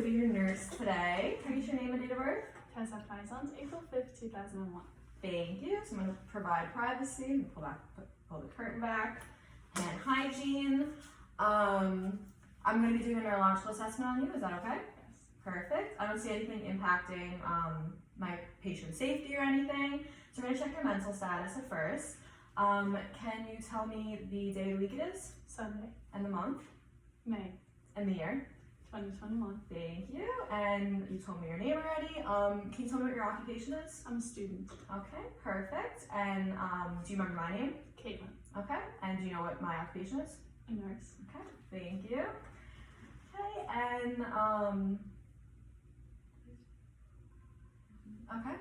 be your nurse today. Can I get your name and date of birth? April 5th, 2001. Thank you. So I'm going to provide privacy. Pull the curtain back. Hand hygiene. I'm going to be doing a neurological assessment on you. Is that okay? Yes. Perfect. I don't see anything impacting my patient's safety or anything. So we're going to check your mental status at first. Can you tell me the day of the week it is? Sunday. And the month? May. And the year? 2021. Thank you. And you told me your name already. Can you tell me what your occupation is? I'm a student. Okay, perfect. And do you remember my name? Kaitlyn. Okay. And do you know what my occupation is? A nurse. Okay, thank you. Okay, and okay.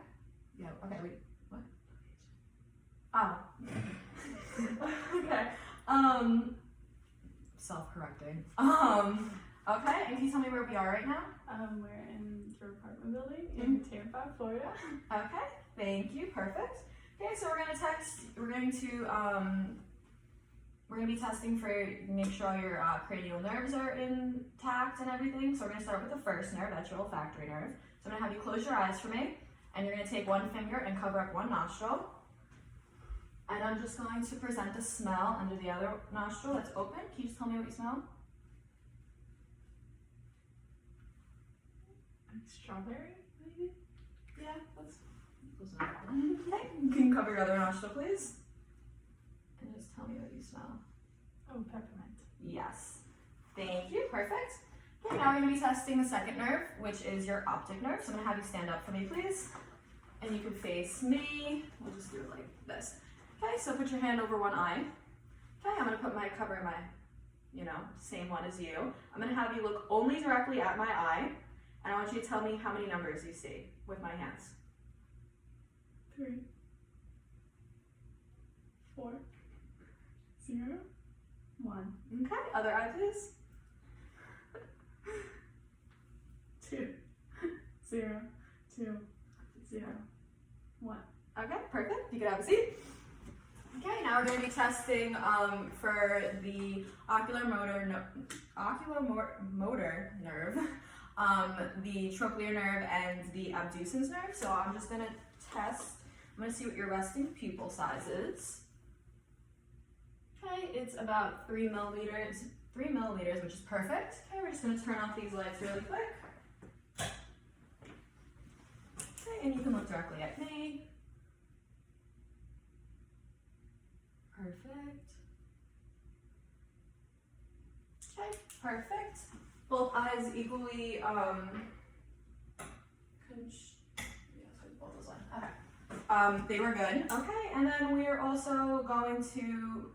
Yeah, okay, wait, what? Oh. Okay. Self-correcting. Okay, and can you tell me where we are right now? We're in your apartment building in Tampa, Florida. Okay, thank you, perfect. Okay, so we're gonna be testing for, make sure all your cranial nerves are intact and everything. So we're gonna start with the first nerve, that's your olfactory nerve. So I'm gonna have you close your eyes for me, and you're gonna take one finger and cover up one nostril. And I'm just going to present the smell under the other nostril that's open. Can you just tell me what you smell? Strawberry, maybe? Yeah, that's close enough. Okay, can you cover your other nostril, please? And just tell me what you smell. Oh, peppermint. Yes. Thank you, perfect. Okay, now we're gonna be testing the second nerve, which is your optic nerve. So I'm gonna have you stand up for me, please. And you can face me. We'll just do it like this. Okay, so put your hand over one eye. Okay, I'm gonna put my cover my, same one as you. I'm gonna have you look only directly at my eye, and I want you to tell me how many numbers you see with my hands. 3, 4, 0, 1. Okay, other eye, please. 2, 0, 2, 0, 1. Okay, perfect. You can have a seat. Okay, now we're going to be testing for the oculomotor nerve, the trochlear nerve, and the abducens nerve. So I'm just going to test. I'm going to see what your resting pupil size is. Okay, it's about 3 millimeters, which is perfect. Okay, we're just going to turn off these lights really quick. Okay, and you can look directly at me. Perfect. Okay, perfect. Both eyes equally, okay. They were good. Okay, and then we're also going to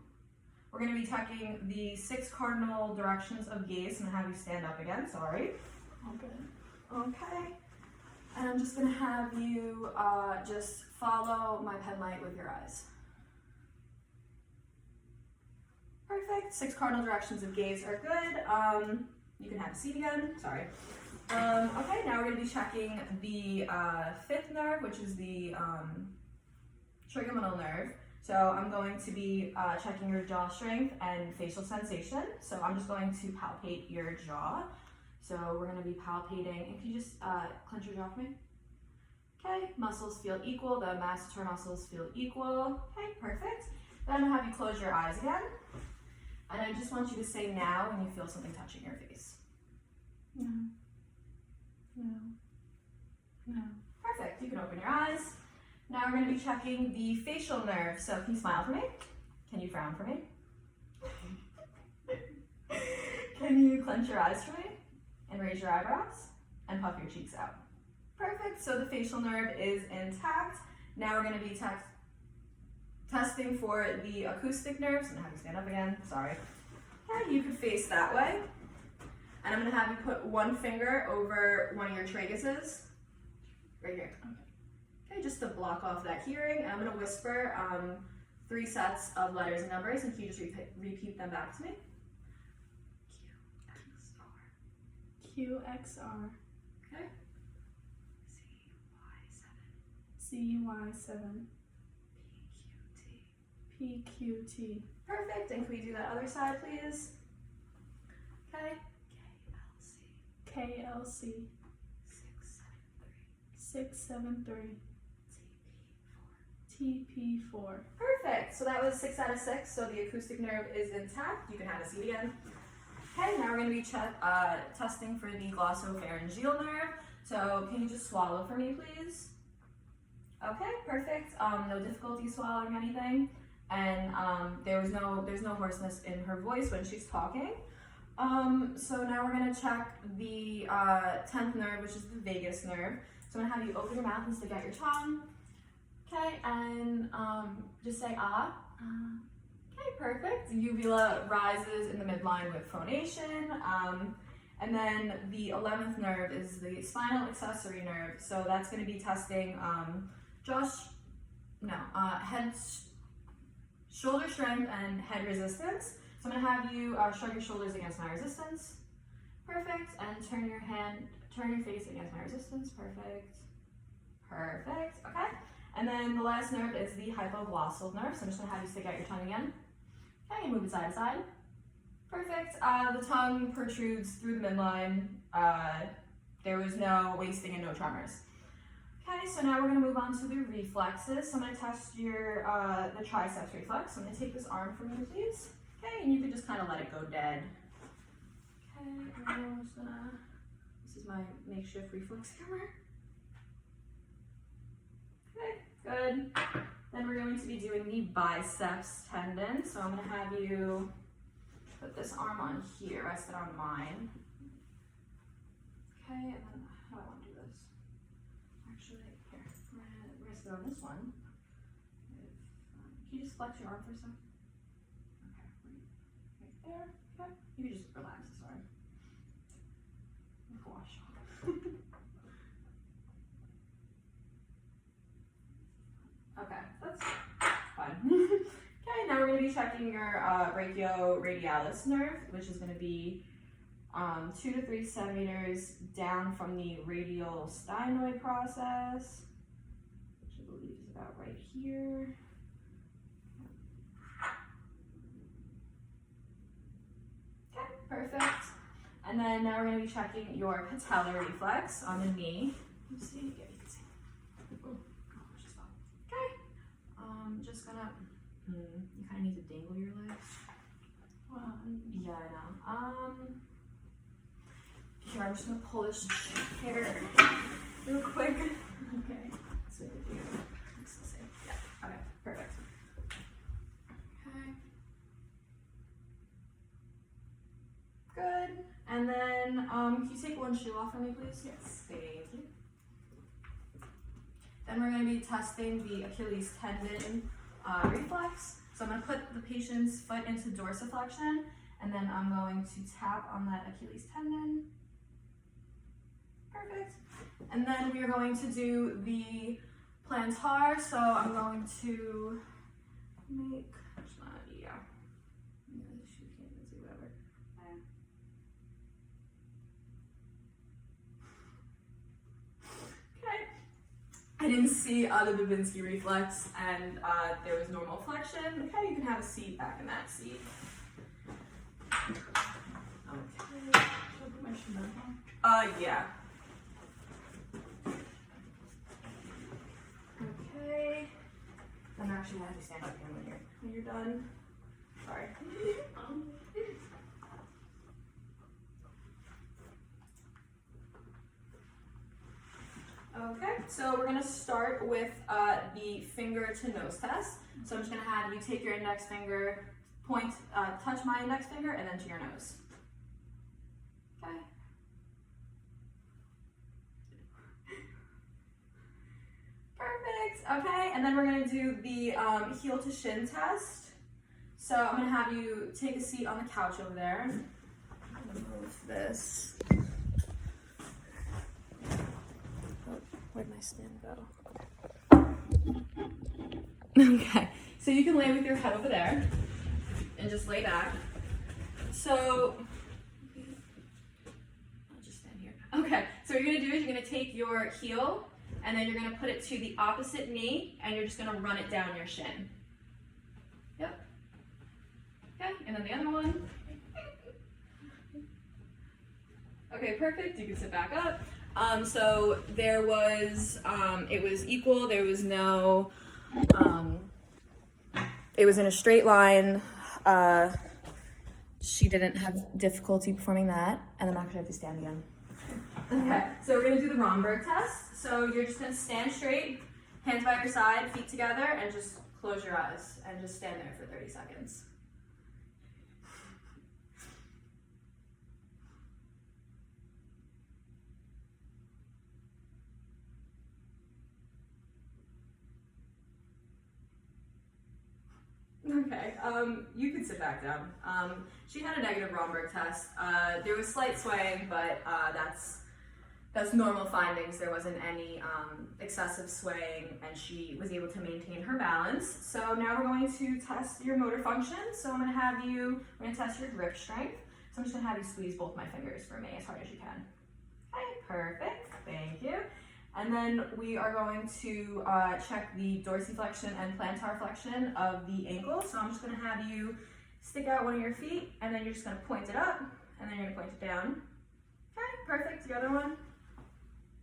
be checking the 6 cardinal directions of gaze. I'm gonna have you stand up again, sorry. Okay. Okay. And I'm just gonna have you just follow my pen light with your eyes. Perfect. 6 cardinal directions of gaze are good. You can have a seat again. Sorry. Okay, now we're going to be checking the 5th nerve, which is the trigeminal nerve. So I'm going to be checking your jaw strength and facial sensation. So I'm just going to palpate your jaw. So we're going to be palpating. And can you just clench your jaw for me? Okay, muscles feel equal. The masseter muscles feel equal. Okay, perfect. Then I'm going to have you close your eyes again. And I just want you to say now when you feel something touching your face. No. No. No. Perfect. You can open your eyes. Now we're going to be checking the facial nerve. So can you smile for me? Can you frown for me? Can you clench your eyes for me? And raise your eyebrows? And puff your cheeks out. Perfect. So the facial nerve is intact. Now we're going to be testing for the acoustic nerves. I'm gonna have you stand up again, sorry. Okay, you could face that way. And I'm gonna have you put one finger over one of your traguses, right here. Okay, just to block off that hearing. And I'm gonna whisper 3 sets of letters and numbers, and can you just repeat them back to me? QXR. Okay. CY7. PQT. Perfect, and can we do that other side, please? Okay. KLC. PLC 673 TP4. Perfect. So that was 6 out of 6. So the acoustic nerve is intact. You can have a seat again. Okay, now we're going to be testing for the glossopharyngeal nerve. So can you just swallow for me, please? Okay, perfect. No difficulty swallowing anything, and there's no hoarseness in her voice when she's talking. So now we're going to check the 10th nerve, which is the vagus nerve. So I'm going to have you open your mouth and stick out your tongue. Okay, and just say ah. Okay, perfect. The uvula rises in the midline with phonation. And then the 11th nerve is the spinal accessory nerve. So that's going to be testing shoulder strength and head resistance. So I'm going to have you shrug your shoulders against my resistance. Perfect. And turn your face against my resistance. Perfect. Perfect. Okay. And then the last nerve is the hypoglossal nerve. So I'm just going to have you stick out your tongue again. Okay, and move it side to side. Perfect. The tongue protrudes through the midline. There was no wasting and no tremors. Okay, so now we're going to move on to the reflexes. So I'm going to test your the triceps reflex. So I'm going to take this arm from you, please. Okay, and you can just kind of let it go dead. Okay, and then I'm just gonna. This is my makeshift reflex camera. Okay, good. Then we're going to be doing the biceps tendon. So I'm going to have you put this arm on here, rest it on mine. Okay, and then how do I want to do this? Actually, here, I'm going to rest it on this one. Can you just flex your arm for a second? Okay, right there. Okay, you can just relax this arm. Wash. Okay, that's fine. Okay, now we're going to be checking your brachioradialis nerve, which is going to be 2 to 3 centimeters down from the radial styenoid process, which I believe is about right here. Okay, perfect. And then now we're going to be checking your patellar reflex on the knee. Let's see, you can see. Okay, just gonna. You kind of need to dangle your legs. Wow. Yeah, I know. Here, I'm just gonna pull this chair real quick. Okay. So it's the same. Yeah. Okay. Perfect. Okay. Good. And then, can you take one shoe off for me, please? Yes. Thank you. Then we're going to be testing the Achilles tendon reflex. So I'm going to put the patient's foot into dorsiflexion, and then I'm going to tap on that Achilles tendon. Perfect. And then we are going to do the plantar. So I'm going to make, yeah. Shoe can't do whatever. Okay. I didn't see the Babinski reflex, and there was normal flexion. Okay, you can have a seat back in that seat. Okay. Should I put my shoe back on? Yeah. Okay. I'm actually gonna have to stand up here when you're done. Sorry. Okay, so we're gonna start with the finger to nose test. So I'm just gonna have you take your index finger, point, touch my index finger, and then to your nose. Okay. Perfect. Okay, and then we're gonna do the heel to shin test. So I'm gonna have you take a seat on the couch over there. I'm gonna move this. Where'd my stand go? Okay, so you can lay with your head over there and just lay back. So, I'll just stand here. Okay, so what you're gonna do is you're gonna take your heel and then you're gonna put it to the opposite knee and you're just gonna run it down your shin. Yep. Okay, and then the other one. Okay, perfect. You can sit back up. So there was, it was equal. There was no, it was in a straight line. She didn't have difficulty performing that. And I'm actually have to stand again. Okay, so we're gonna do the Romberg test. So you're just gonna stand straight, hands by your side, feet together, and just close your eyes and just stand there for 30 seconds. Okay, you can sit back down. She had a negative Romberg test. There was slight swaying, but that's normal findings. There wasn't any excessive swaying, and she was able to maintain her balance. So now we're going to test your motor function. So we're gonna test your grip strength. So I'm just gonna have you squeeze both my fingers for me as hard as you can. Okay, perfect, thank you. And then we are going to check the dorsiflexion and plantar flexion of the ankle. So I'm just gonna have you stick out one of your feet, and then you're just gonna point it up, and then you're gonna point it down. Okay, perfect, the other one.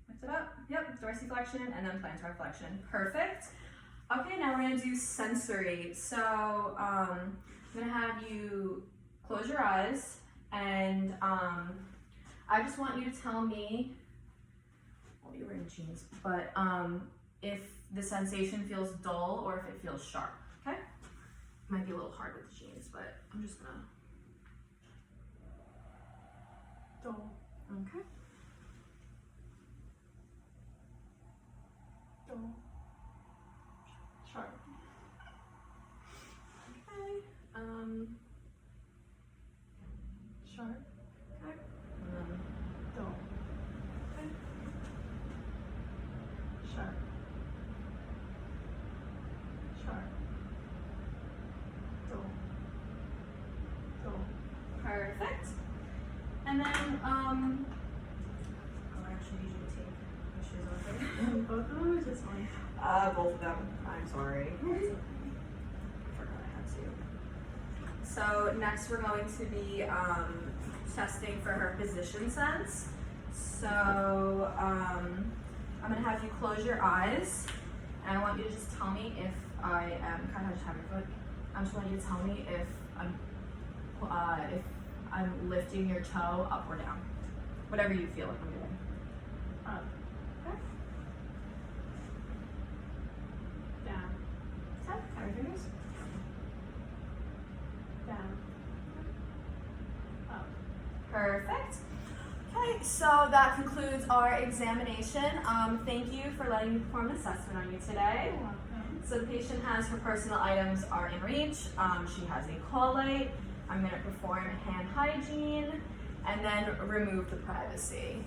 Point it up, yep, dorsiflexion, and then plantar flexion, perfect. Okay, now we're gonna do sensory. So I'm gonna have you close your eyes, and I just want you to tell me, well, you're wearing jeans, but if the sensation feels dull or if it feels sharp, okay? Might be a little hard with the jeans, but I'm just gonna. Dull. Okay. Dull. Sharp. Okay. Sharp. Okay. Dull. Okay. Sharp. Sharp. Dull. Dull. Perfect. And then I actually need you to take my shoes off. Both of them or just one? Both of them. I'm sorry. I forgot I had to. So next we're going to be testing for her position sense. So I'm gonna have you close your eyes, and I want you to just tell me if I am kind of just have your foot. I just want you to tell me if I'm lifting your toe up or down, whatever you feel like I'm doing. Up. Okay. Down. Okay. Count your fingers. Down. Up. Perfect. Okay, so that concludes our examination. Thank you for letting me perform an assessment on you today. You're welcome. So the patient has her personal items are in reach. She has a call light. I'm going to perform hand hygiene and then remove the privacy.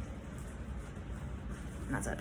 And that's it.